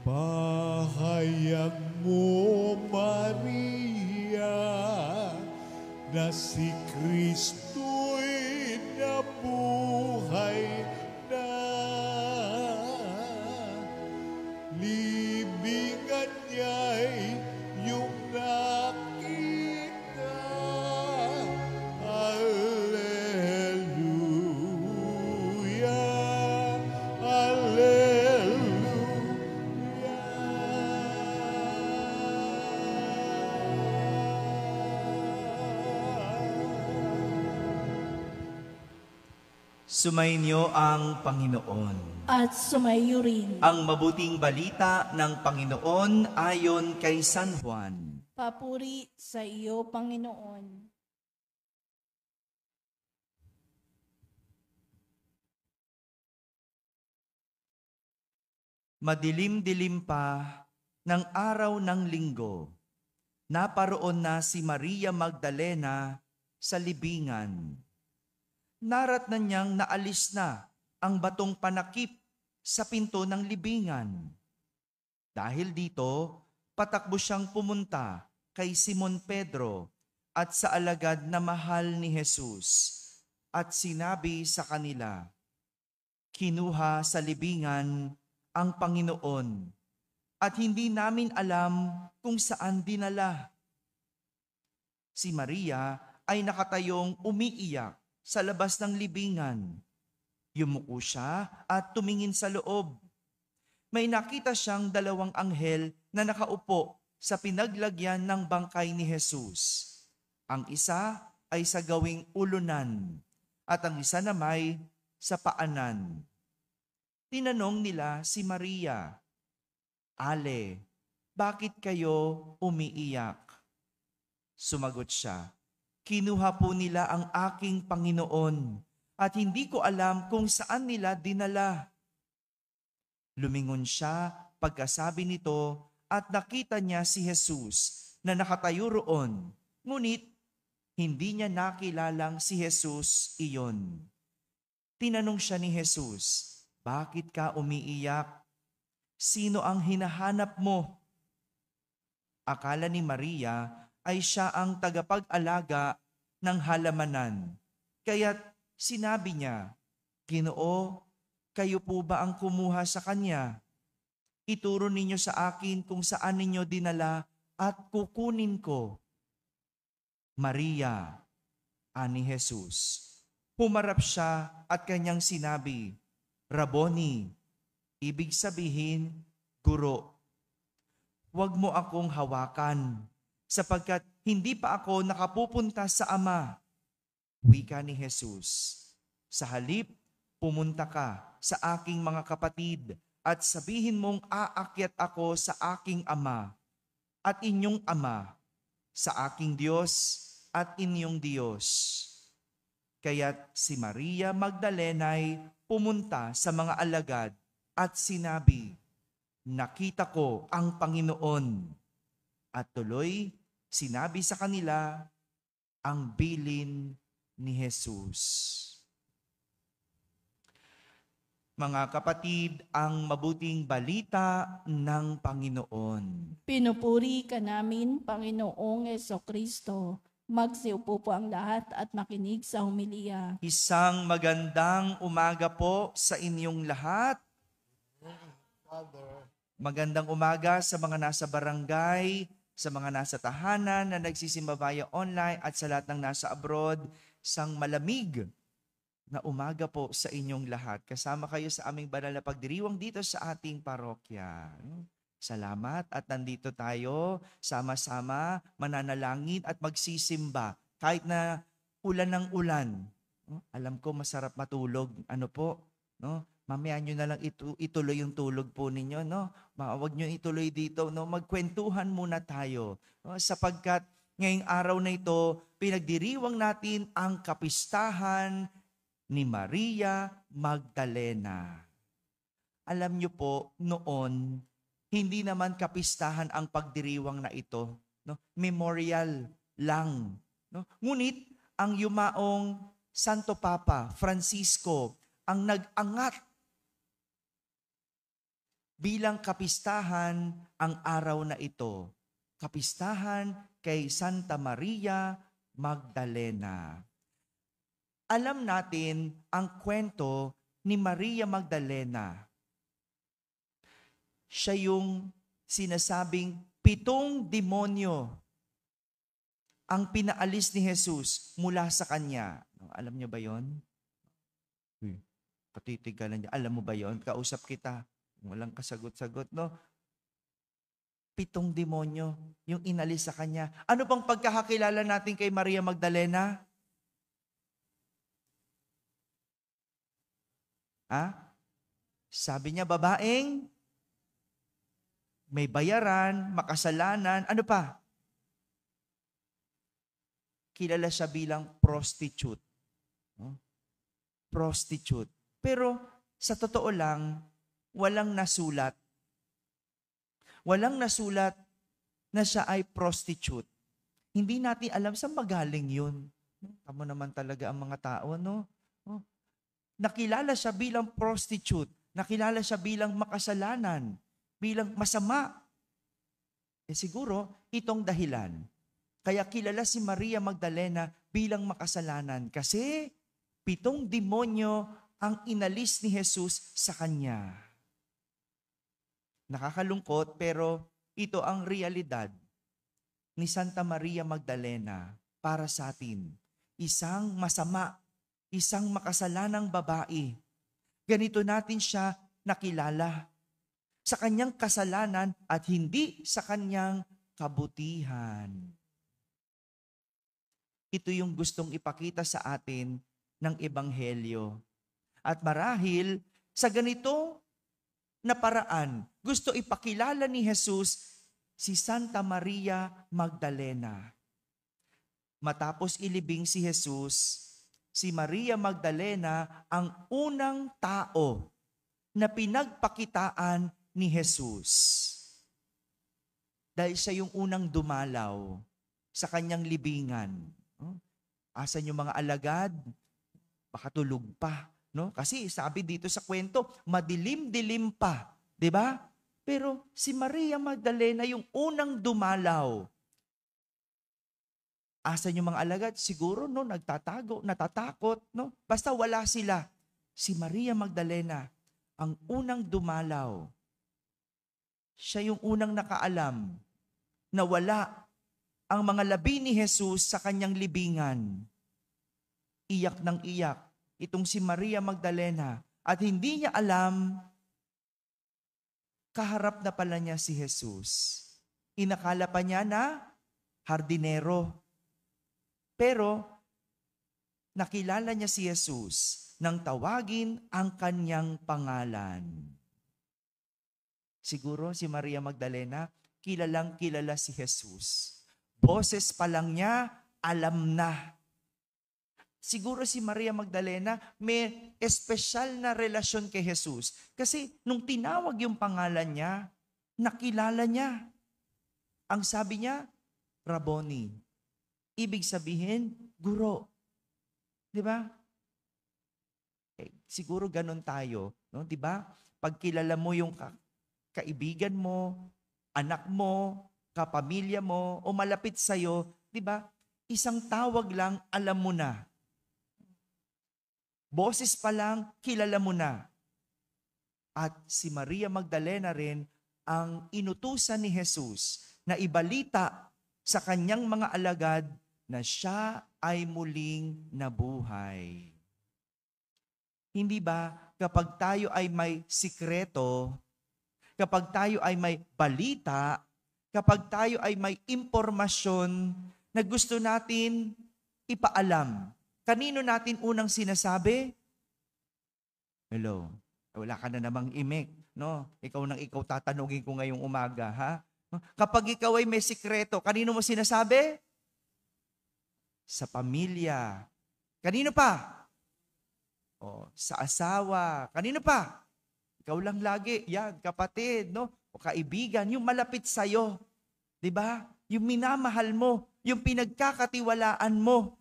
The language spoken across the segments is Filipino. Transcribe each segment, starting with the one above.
Ipahayag mo, Maria, na si Kristo'y nabuhay na. Libingan niya'y iyong nakita. Alleluia, Alleluia. Sumainyo ang Panginoon. At sumayo rin. Ang mabuting balita ng Panginoon ayon kay San Juan. Papuri sa iyo, Panginoon. Madilim-dilim pa ng araw ng linggo, naparoon na si Maria Magdalena sa libingan. Naratnan niyang naalis na ang batong panakip sa pinto ng libingan. Dahil dito, patakbo siyang pumunta kay Simon Pedro at sa alagad na mahal ni Jesus at sinabi sa kanila, "Kinuha sa libingan ang Panginoon at hindi namin alam kung saan dinala." Si Maria ay nakatayong umiiyak sa labas ng libingan. Yumuko siya at tumingin sa loob. May nakita siyang dalawang anghel na nakaupo sa pinaglagyan ng bangkay ni Jesus. Ang isa ay sa gawing ulunan at ang isa naman sa paanan. Tinanong nila si Maria, "Ale, bakit kayo umiiyak?" Sumagot siya, "Kinuha po nila ang aking Panginoon at hindi ko alam kung saan nila dinala." Lumingon siya pagkasabi nito at nakita niya si Jesus na nakatayo roon, ngunit hindi niya nakilalang si Jesus iyon. Tinanong siya ni Jesus, "Bakit ka umiiyak? Sino ang hinahanap mo?" Akala ni Maria ay siya ang tagapag-alaga ng halamanan. Kaya't sinabi niya, "Ginoo, kayo po ba ang kumuha sa kanya? Ituro ninyo sa akin kung saan ninyo dinala at kukunin ko." "Maria," ani Jesus. Humarap siya at kanyang sinabi, "Rabboni," ibig sabihin, Guro. "Huwag mo akong hawakan, sapagkat hindi pa ako nakapupunta sa Ama." Wika ni Jesus, "Sa halip, pumunta ka sa aking mga kapatid at sabihin mong aakyat ako sa aking Ama at inyong Ama, sa aking Diyos at inyong Diyos." Kaya't si Maria Magdalena'y pumunta sa mga alagad at sinabi, "Nakita ko ang Panginoon." At tuloy, sinabi sa kanila ang bilin ni Jesus. Mga kapatid, ang mabuting balita ng Panginoon. Pinupuri ka namin, Panginoong Jesucristo. Magsiupo po ang lahat at makinig sa homilya. Isang magandang umaga po sa inyong lahat. Magandang umaga sa mga nasa barangay, sa mga nasa tahanan na nagsisimba via online at sa lahat ng nasa abroad. Isang malamig na umaga po sa inyong lahat. Kasama kayo sa aming banal na pagdiriwang dito sa ating parokya. Salamat at nandito tayo sama-sama mananalangin at magsisimba kahit na ulan ng ulan. Alam ko masarap matulog. Ano po? No? mamaya nyo na lang ituloy yung tulog po ninyo, no? Huwag nyo ituloy dito, no? Magkwentuhan muna tayo. No? Sapagkat ngayong araw na ito, pinagdiriwang natin ang kapistahan ni Maria Magdalena. Alam nyo po, noon, hindi naman kapistahan ang pagdiriwang na ito. No? Memorial lang. No? Ngunit, ang yumaong Santo Papa Francisco ang nag-angat bilang kapistahan ang araw na ito. Kapistahan kay Santa Maria Magdalena. Alam natin ang kwento ni Maria Magdalena. Siya yung sinasabing 7 demonyo ang pinaalis ni Jesus mula sa kanya. Alam niyo ba yon? Patitigalan niya. Alam mo ba yon? Kausap kita. Walang kasagot-sagot, no? 7 demonyo yung inalis sa kanya. Ano bang pagkakakilala natin kay Maria Magdalena? Sabi niya, babaeng may bayaran, makasalanan. Ano pa? Kilala siya bilang prostitute. Prostitute. Pero sa totoo lang, walang nasulat. Walang nasulat na siya ay prostitute. Hindi natin alam saan magaling yun. Tama naman talaga ang mga tao, no? Nakilala siya bilang prostitute. Nakilala siya bilang makasalanan. Bilang masama. Siguro, itong dahilan. Kaya kilala si Maria Magdalena bilang makasalanan. Kasi 7 demonyo ang inalis ni Jesus sa kanya. Nakakalungkot, pero ito ang realidad ni Santa Maria Magdalena para sa atin. Isang masama, isang makasalanang babae. Ganito natin siya nakilala. Sa kanyang kasalanan at hindi sa kanyang kabutihan. Ito yung gustong ipakita sa atin ng Ebanghelyo. At marahil sa ganito na paraan, gusto ipakilala ni Jesus si Santa Maria Magdalena. Matapos ilibing si Jesus, si Maria Magdalena ang unang tao na pinagpakitaan ni Jesus. Dahil siya yung unang dumalaw sa kanyang libingan. Asan yung mga alagad? Baka tulog pa. No? Kasi sabi dito sa kwento, madilim-dilim pa. 'Di ba? Pero si Maria Magdalena yung unang dumalaw. Asan yung mga alagad? Siguro no, nagtatago, natatakot. No? Basta wala sila. Si Maria Magdalena ang unang dumalaw. Siya yung unang nakaalam na wala ang mga labi ni Jesus sa kanyang libingan. Iyak ng iyak itong si Maria Magdalena at hindi niya alam, kaharap na pala niya si Jesus. Inakala pa niya na hardinero. Pero nakilala niya si Jesus nang tawagin ang kanyang pangalan. Siguro si Maria Magdalena, kilalang kilala si Jesus. Boses pa lang niya, alam na. Siguro si Maria Magdalena may espesyal na relasyon kay Jesus. Kasi nung tinawag yung pangalan niya, nakilala niya. Ang sabi niya, Rabboni. Ibig sabihin, guro. Di ba? Siguro ganun tayo. No? Di ba? Pag kilala mo yung kaibigan mo, anak mo, kapamilya mo, o malapit sa'yo, di ba? Isang tawag lang, alam mo na. Boses pa lang, kilala mo na. At si Maria Magdalena rin ang inutusan ni Jesus na ibalita sa kanyang mga alagad na siya ay muling nabuhay. Hindi ba kapag tayo ay may sikreto, kapag tayo ay may balita, kapag tayo ay may impormasyon na gusto natin ipaalam, kanino natin unang sinasabi? Hello, Wala ka na namang imik, no? Ikaw tatanungin ko ngayong umaga, ha? Kapag ikaw ay may sikreto, kanino mo sinasabi? Sa pamilya. Kanino pa? Sa asawa. Kanino pa? Ikaw lang lagi. Yan, kapatid, no? O kaibigan, yung malapit sa'yo. 'Di ba? Yung minamahal mo, yung pinagkakatiwalaan mo.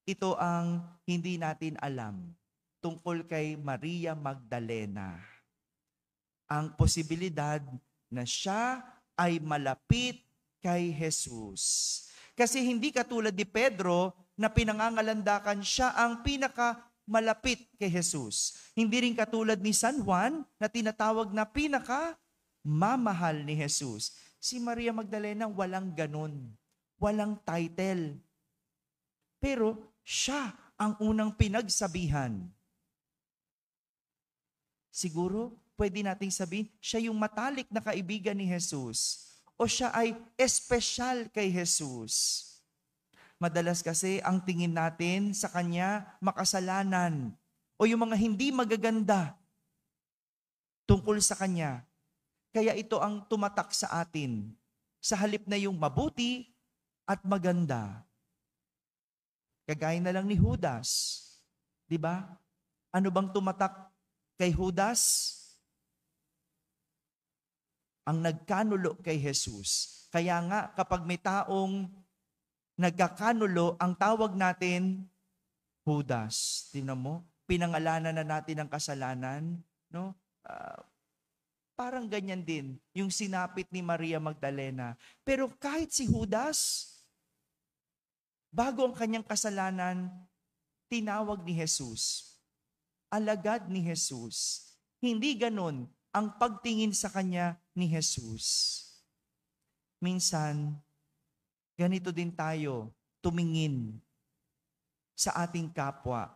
Ito ang hindi natin alam tungkol kay Maria Magdalena. Ang posibilidad na siya ay malapit kay Jesus. Kasi hindi katulad ni Pedro na pinangangalandakan siya ang pinakamalapit kay Jesus. Hindi rin katulad ni San Juan na tinatawag na pinakamamahal ni Jesus. Si Maria Magdalena walang ganun. Walang title. Pero siya ang unang pinagsabihan. Siguro, pwede nating sabihin, siya yung matalik na kaibigan ni Jesus. O siya ay espesyal kay Jesus. Madalas kasi ang tingin natin sa kanya makasalanan o yung mga hindi magaganda tungkol sa kanya. Kaya ito ang tumatak sa atin sa halip na yung mabuti at maganda. Kagaya na lang ni Judas. 'Di ba? Ano bang tumatak kay Judas? Ang nagkanulo kay Jesus. Kaya nga kapag may taong nagkakanulo, ang tawag natin Judas. Tingnan mo, pinangalanan na natin ang kasalanan, no? Parang ganyan din yung sinapit ni Maria Magdalena. Pero kahit si Judas, bago ang kanyang kasalanan, tinawag ni Jesus. Alagad ni Jesus. Hindi ganon ang pagtingin sa kanya ni Jesus. Minsan, ganito din tayo tumingin sa ating kapwa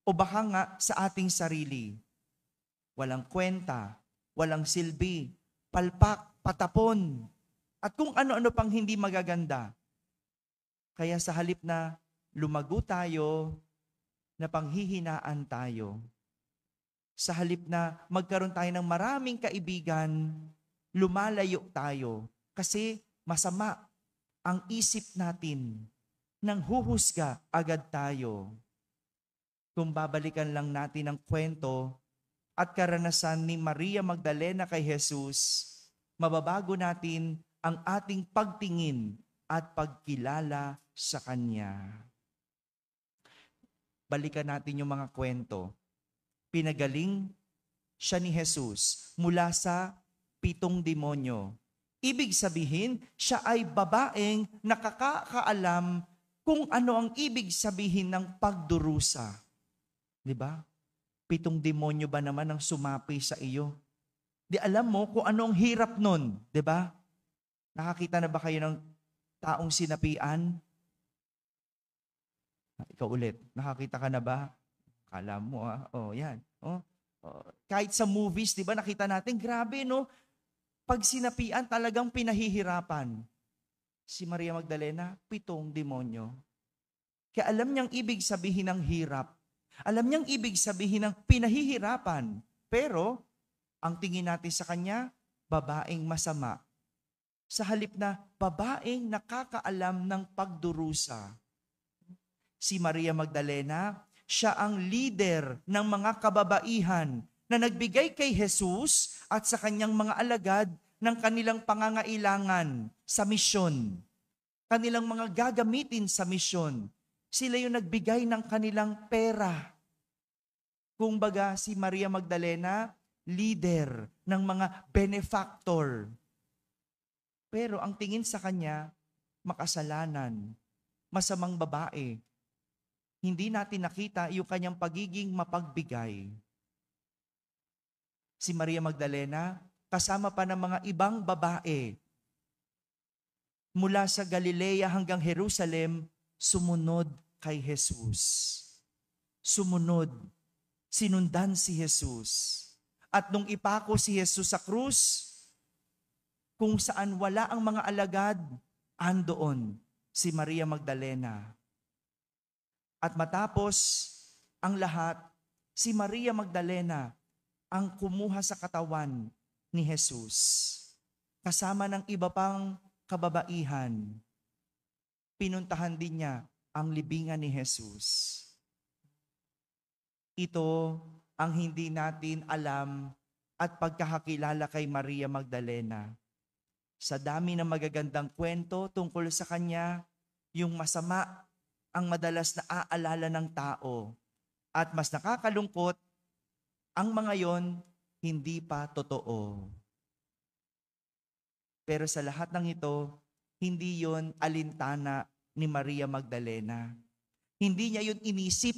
o baka nga sa ating sarili. Walang kwenta, walang silbi, palpak, patapon, at kung ano-ano pang hindi magaganda. Kaya sa halip na lumago tayo, na panghihinaan tayo. Sa halip na magkaroon tayo ng maraming kaibigan, lumalayo tayo. Kasi masama ang isip natin nang huhusga agad tayo. Kung babalikan lang natin ang kwento at karanasan ni Maria Magdalena kay Jesus, mababago natin ang ating pagtingin at pagkilala sa Kanya. Balikan natin yung mga kwento. Pinagaling siya ni Jesus mula sa 7 demonyo. Ibig sabihin, siya ay babaeng nakakaalam kung ano ang ibig sabihin ng pagdurusa. Di ba? 7 demonyo ba naman ang sumapi sa iyo? Di alam mo kung ano ang hirap nun, di ba? Nakakita na ba kayo ng taong sinapian? Ikaw ulit, nakakita ka na ba? Kala mo yan. Kahit sa movies, di ba, nakita natin, grabe no? Pag sinapian, talagang pinahihirapan. Si Maria Magdalena, 7 demonyo. Kaya alam niyang ibig sabihin ng hirap. Alam niyang ibig sabihin ng pinahihirapan. Pero, ang tingin natin sa kanya, babaeng masama. Sa halip na babaeng nakakaalam ng pagdurusa. Si Maria Magdalena, siya ang leader ng mga kababaihan na nagbigay kay Jesus at sa kanyang mga alagad ng kanilang pangangailangan sa misyon. Kanilang mga gagamitin sa misyon. Sila yung nagbigay ng kanilang pera. Kumbaga, si Maria Magdalena, leader ng mga benefactor. Pero ang tingin sa kanya, makasalanan, masamang babae. Hindi natin nakita yung kanyang pagiging mapagbigay. Si Maria Magdalena, kasama pa ng mga ibang babae, mula sa Galilea hanggang Jerusalem, sumunod kay Jesus. Sumunod, sinundan si Jesus. At nung ipako si Jesus sa krus, kung saan wala ang mga alagad, andoon si Maria Magdalena. At matapos ang lahat, si Maria Magdalena ang kumuha sa katawan ni Jesus. Kasama ng iba pang kababaihan, pinuntahan din niya ang libingan ni Jesus. Ito ang hindi natin alam at pagkakakilala kay Maria Magdalena. Sa dami ng magagandang kwento tungkol sa kanya, yung masama ang madalas na aalala ng tao. At mas nakakalungkot, ang mga yon hindi pa totoo. Pero sa lahat ng ito, hindi yon alintana ni Maria Magdalena. Hindi niya yon inisip.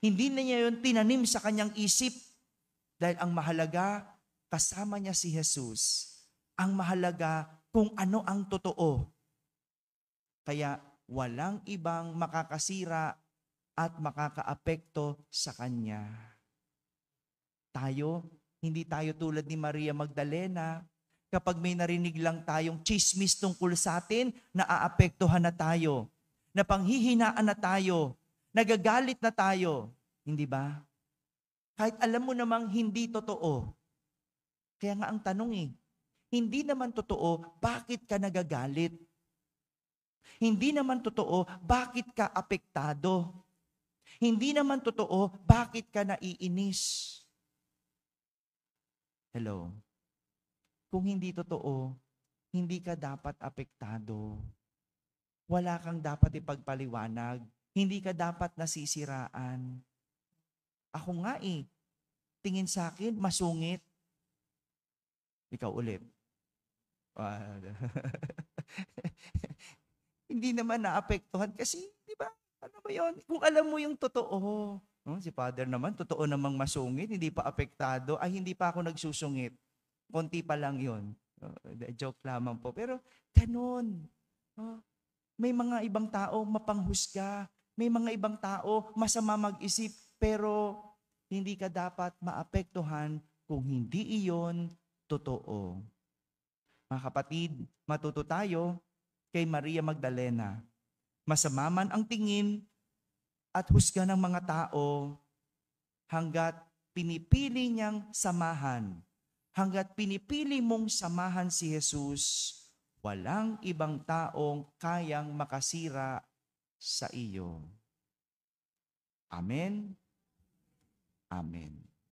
Hindi na niya yon tinanim sa kanyang isip. Dahil ang mahalaga, kasama niya si Jesus. Ang mahalaga kung ano ang totoo. Kaya walang ibang makakasira at makakaapekto sa kanya. Tayo, hindi tayo tulad ni Maria Magdalena. Kapag may narinig lang tayong chismis tungkol sa atin, naaapektuhan na tayo. Napanghihinaan na tayo. Nagagalit na tayo. Hindi ba? Kahit alam mo namang hindi totoo. Kaya nga ang tanong hindi naman totoo, bakit ka nagagalit? Hindi naman totoo, bakit ka apektado? Hindi naman totoo, bakit ka naiinis? Hello? Kung hindi totoo, hindi ka dapat apektado. Wala kang dapat ipagpaliwanag. Hindi ka dapat nasisiraan. Ako nga tingin sa akin, masungit. Ikaw ulit. Hindi naman naapektuhan kasi, di ba? Ano ba yun? Kung alam mo yung totoo. Si Father naman, totoo namang masungit, hindi pa apektado. Ay, hindi pa ako nagsusungit. Konti pa lang yun. Joke lamang po. Pero ganun. May mga ibang tao mapanghusga. May mga ibang tao masama mag-isip. Pero hindi ka dapat maapektuhan kung hindi iyon totoo. Mga kapatid, matuto tayo kay Maria Magdalena. Masama man ang tingin at husga ng mga tao hanggat pinipili niyang samahan. Hanggat pinipili mong samahan si Jesus, walang ibang taong kayang makasira sa iyo. Amen. Amen.